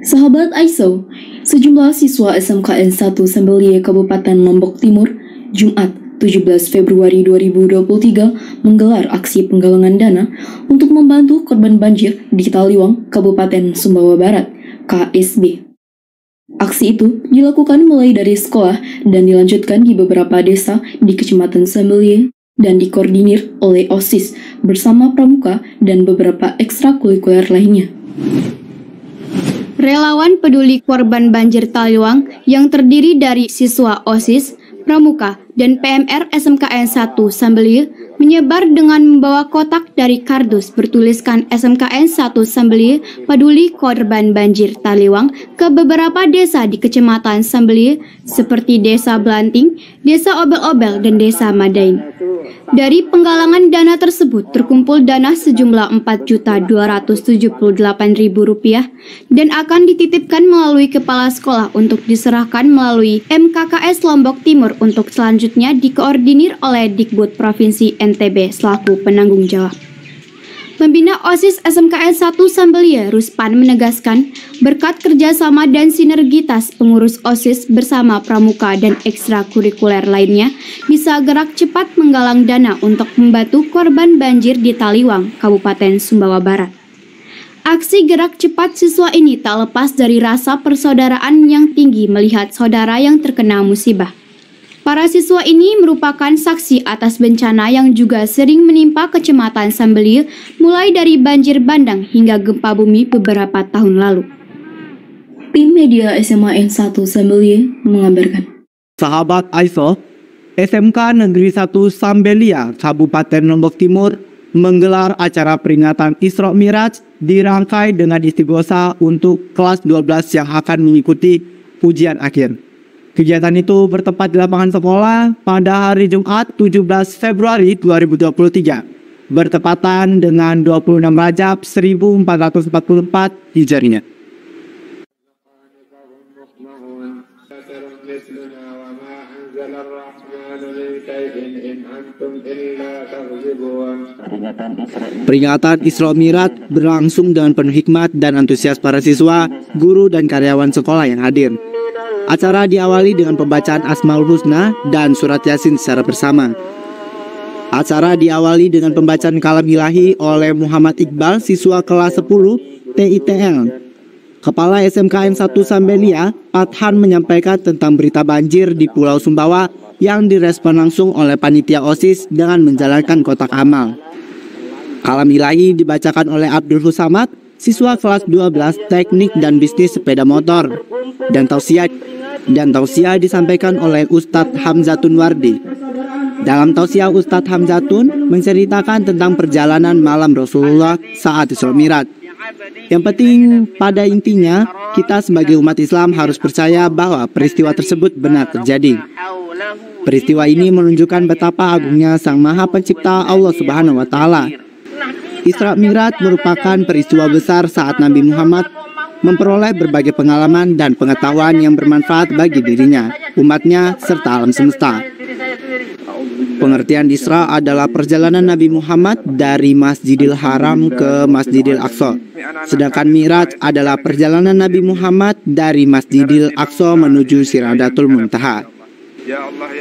Sahabat ISO, sejumlah siswa SMKN 1 Sambelie Kabupaten Lombok Timur, Jumat 17 Februari 2023 menggelar aksi penggalangan dana untuk membantu korban banjir di Taliwang, Kabupaten Sumbawa Barat, KSB. Aksi itu dilakukan mulai dari sekolah dan dilanjutkan di beberapa desa di Kecamatan Sambelie dan dikoordinir oleh OSIS bersama pramuka dan beberapa ekstrakurikuler lainnya. Relawan peduli korban banjir Taliwang yang terdiri dari siswa OSIS, pramuka, dan PMR SMKN 1 Sambelie menyebar dengan membawa kotak dari kardus bertuliskan SMKN 1 Sambelie peduli korban banjir Taliwang ke beberapa desa di Kecamatan Sambelie seperti Desa Belanting, Desa Obel-Obel, dan Desa Madain. Dari penggalangan dana tersebut terkumpul dana sejumlah Rp4.278.000 dan akan dititipkan melalui kepala sekolah untuk diserahkan melalui MKKS Lombok Timur untuk selanjutnya dikoordinir oleh Dikbud Provinsi NTB selaku penanggung jawab. Pembina OSIS SMKN 1 Sambelie Ruspan menegaskan berkat kerjasama dan sinergitas pengurus OSIS bersama pramuka dan ekstrakurikuler lainnya bisa gerak cepat menggalang dana untuk membantu korban banjir di Taliwang, Kabupaten Sumbawa Barat. Aksi gerak cepat siswa ini tak lepas dari rasa persaudaraan yang tinggi melihat saudara yang terkena musibah. Para siswa ini merupakan saksi atas bencana yang juga sering menimpa Kecamatan Sambelie mulai dari banjir bandang hingga gempa bumi beberapa tahun lalu. Tim media SMAN 1 Sambelie mengabarkan. Sahabat ISO, SMK Negeri 1 Sambelia, Kabupaten Lombok Timur menggelar acara peringatan Isra Miraj dirangkai dengan istighosa untuk kelas 12 yang akan mengikuti ujian akhir. Kegiatan itu bertempat di lapangan sekolah pada hari Jumat 17 Februari 2023, bertepatan dengan 26 Rajab 1444 Hijriah. Peringatan Isra Miraj berlangsung dengan penuh hikmat dan antusias para siswa, guru, dan karyawan sekolah yang hadir. Acara diawali dengan pembacaan Asmaul Husna dan surat Yasin secara bersama. Acara diawali dengan pembacaan kalam ilahi oleh Muhammad Iqbal, siswa kelas 10 TITL. Kepala SMKN 1 Sambelia, Pathan, menyampaikan tentang berita banjir di Pulau Sumbawa yang direspon langsung oleh panitia OSIS dengan menjalankan kotak amal. Kalam ilahi dibacakan oleh Abdul Husamad, siswa kelas 12 Teknik dan Bisnis Sepeda Motor, dan tausiah disampaikan oleh Ustadz Hamzatun Wardi. Dalam tausiah, Ustadz Hamzatun menceritakan tentang perjalanan malam Rasulullah saat Isra Miraj. Yang penting pada intinya, kita sebagai umat Islam harus percaya bahwa peristiwa tersebut benar terjadi. Peristiwa ini menunjukkan betapa agungnya Sang Maha Pencipta Allah Subhanahu wa Ta'ala. Isra Miraj merupakan peristiwa besar saat Nabi Muhammad memperoleh berbagai pengalaman dan pengetahuan yang bermanfaat bagi dirinya, umatnya, serta alam semesta. Pengertian Isra adalah perjalanan Nabi Muhammad dari Masjidil Haram ke Masjidil Aqsa. Sedangkan Miraj adalah perjalanan Nabi Muhammad dari Masjidil Aqsa menuju Siradatul Muntaha.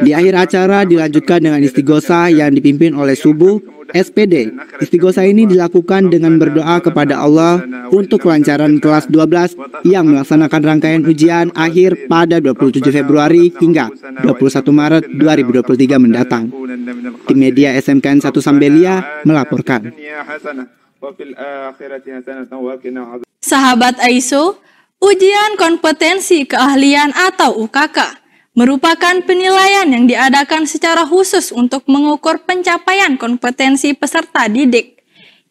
Di akhir acara dilanjutkan dengan istighosa yang dipimpin oleh Subuh SPD. Istighosa ini dilakukan dengan berdoa kepada Allah untuk kelancaran kelas 12 yang melaksanakan rangkaian ujian akhir pada 27 Februari hingga 21 Maret 2023 mendatang. Tim media SMKN 1 Sambelia melaporkan. Sahabat ISO, Ujian kompetensi keahlian atau UKK merupakan penilaian yang diadakan secara khusus untuk mengukur pencapaian kompetensi peserta didik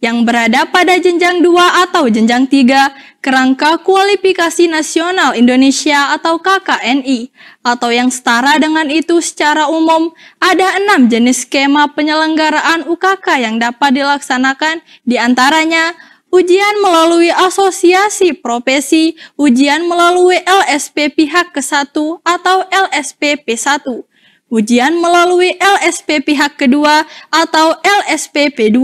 yang berada pada jenjang 2 atau jenjang 3 kerangka kualifikasi nasional Indonesia atau KKNI, atau yang setara dengan itu. Secara umum, ada 6 jenis skema penyelenggaraan UKK yang dapat dilaksanakan, diantaranya ujian melalui asosiasi profesi, ujian melalui LSP pihak ke-1 atau LSP P1, ujian melalui LSP pihak kedua atau LSP P2,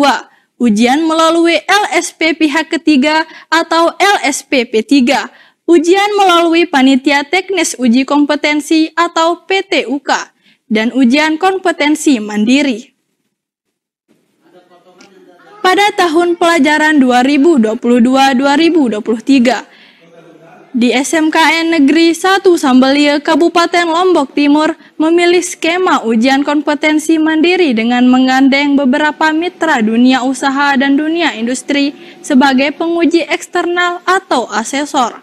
ujian melalui LSP pihak ketiga atau LSP P3, ujian melalui panitia teknis uji kompetensi atau PTUK, dan ujian kompetensi mandiri. Pada tahun pelajaran 2022-2023, di SMKN Negeri 1 Sambelia, Kabupaten Lombok Timur memilih skema ujian kompetensi mandiri dengan menggandeng beberapa mitra dunia usaha dan dunia industri sebagai penguji eksternal atau asesor.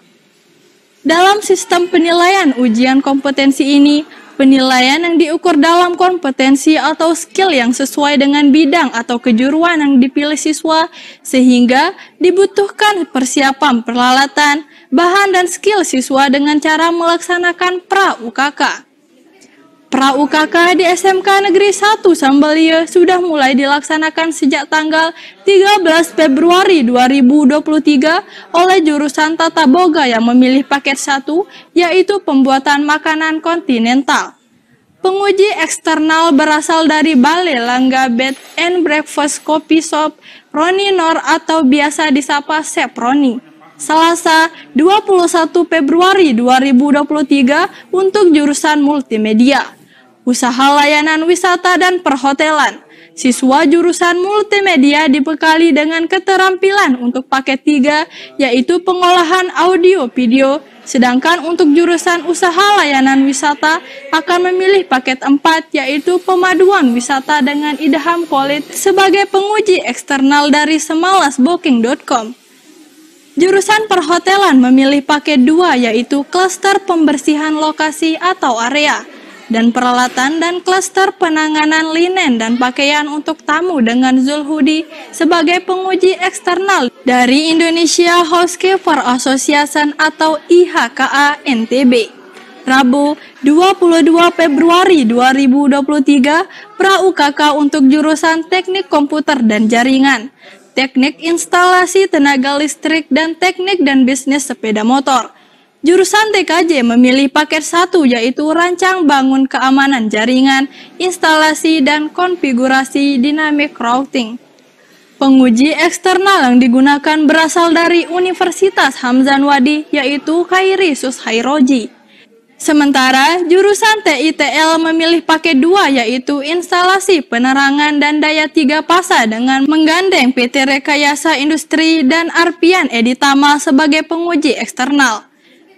Dalam sistem penilaian ujian kompetensi ini, penilaian yang diukur dalam kompetensi atau skill yang sesuai dengan bidang atau kejuruan yang dipilih siswa, sehingga dibutuhkan persiapan peralatan, bahan dan skill siswa dengan cara melaksanakan pra-UKK. Pra-UKK di SMK Negeri 1 Sambelia sudah mulai dilaksanakan sejak tanggal 13 Februari 2023 oleh jurusan Tata Boga yang memilih paket 1, yaitu pembuatan makanan kontinental. Penguji eksternal berasal dari Balai Langga Bed and Breakfast Coffee Shop Roni Nor atau biasa disapa Chef Roni. Selasa 21 Februari 2023 untuk jurusan multimedia, usaha layanan wisata dan perhotelan. Siswa jurusan multimedia dibekali dengan keterampilan untuk paket 3, yaitu pengolahan audio video, sedangkan untuk jurusan usaha layanan wisata akan memilih paket 4, yaitu pemaduan wisata dengan Idham College sebagai penguji eksternal dari semalasbooking.com. Jurusan perhotelan memilih paket 2, yaitu klaster pembersihan lokasi atau area dan peralatan, dan klaster penanganan linen dan pakaian untuk tamu dengan Zulhudi sebagai penguji eksternal dari Indonesia Housekeeper Association atau IHKA NTB. Rabu 22 Februari 2023, pra-UKK untuk jurusan teknik komputer dan jaringan, teknik instalasi tenaga listrik, dan teknik dan bisnis sepeda motor. Jurusan TKJ memilih paket 1, yaitu rancang bangun keamanan jaringan, instalasi dan konfigurasi dynamic routing. Penguji eksternal yang digunakan berasal dari Universitas Hamzan Wadi, yaitu Khairi Sushairoji. Sementara jurusan TITL memilih paket 2, yaitu instalasi penerangan dan daya 3 fasa dengan menggandeng PT Rekayasa Industri dan Arpian Editama sebagai penguji eksternal.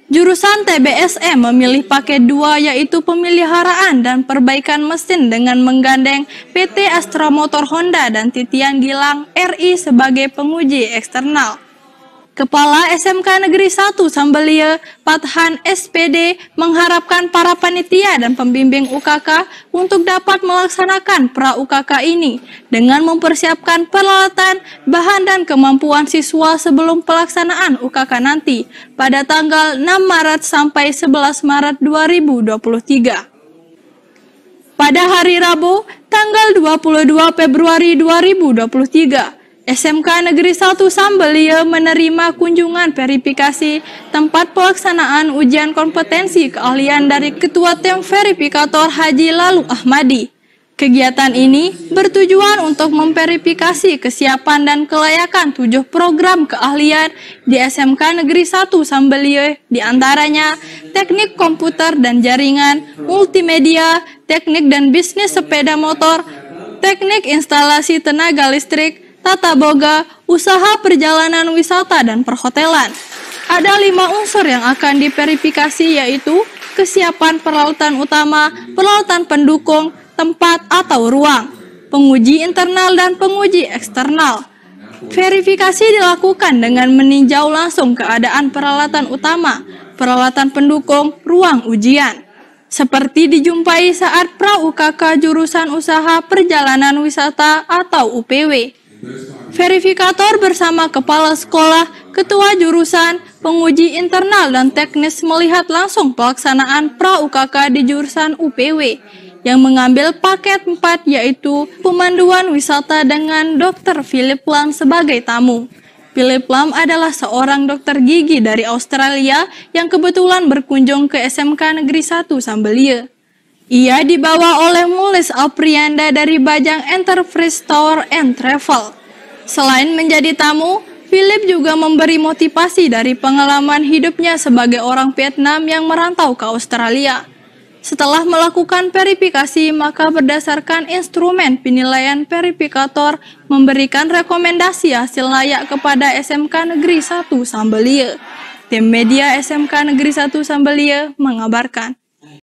Jurusan TBSM memilih paket 2, yaitu pemeliharaan dan perbaikan mesin dengan menggandeng PT Astra Motor Honda dan Titian Gilang RI sebagai penguji eksternal. Kepala SMK Negeri 1 Sambelia, Pathan SPD, mengharapkan para panitia dan pembimbing UKK untuk dapat melaksanakan pra-UKK ini dengan mempersiapkan peralatan, bahan dan kemampuan siswa sebelum pelaksanaan UKK nanti pada tanggal 6 Maret sampai 11 Maret 2023. Pada hari Rabu, tanggal 22 Februari 2023, SMK Negeri 1 Sambelia menerima kunjungan verifikasi tempat pelaksanaan ujian kompetensi keahlian dari Ketua Tim Verifikator Haji Lalu Ahmadi. Kegiatan ini bertujuan untuk memverifikasi kesiapan dan kelayakan 7 program keahlian di SMK Negeri 1 Sambelia, diantaranya teknik komputer dan jaringan, multimedia, teknik dan bisnis sepeda motor, teknik instalasi tenaga listrik, tata boga, usaha perjalanan wisata dan perhotelan. Ada 5 unsur yang akan diverifikasi, yaitu kesiapan peralatan utama, peralatan pendukung, tempat atau ruang, penguji internal dan penguji eksternal. Verifikasi dilakukan dengan meninjau langsung keadaan peralatan utama, peralatan pendukung, ruang ujian. Seperti dijumpai saat pra-UKK jurusan usaha perjalanan wisata atau UPW. Verifikator bersama kepala sekolah, ketua jurusan, penguji internal dan teknis melihat langsung pelaksanaan pra-UKK di jurusan UPW yang mengambil paket 4 yaitu pemanduan wisata dengan Dr. Philip Lam sebagai tamu. Philip Lam adalah seorang dokter gigi dari Australia yang kebetulan berkunjung ke SMK Negeri 1 Sambelia. Ia dibawa oleh Mulis Aprianda dari Bajang Enterprise Tour and Travel. Selain menjadi tamu, Philip juga memberi motivasi dari pengalaman hidupnya sebagai orang Vietnam yang merantau ke Australia. Setelah melakukan verifikasi, maka berdasarkan instrumen penilaian verifikator memberikan rekomendasi hasil layak kepada SMK Negeri 1 Sambelia. Tim media SMK Negeri 1 Sambelia mengabarkan.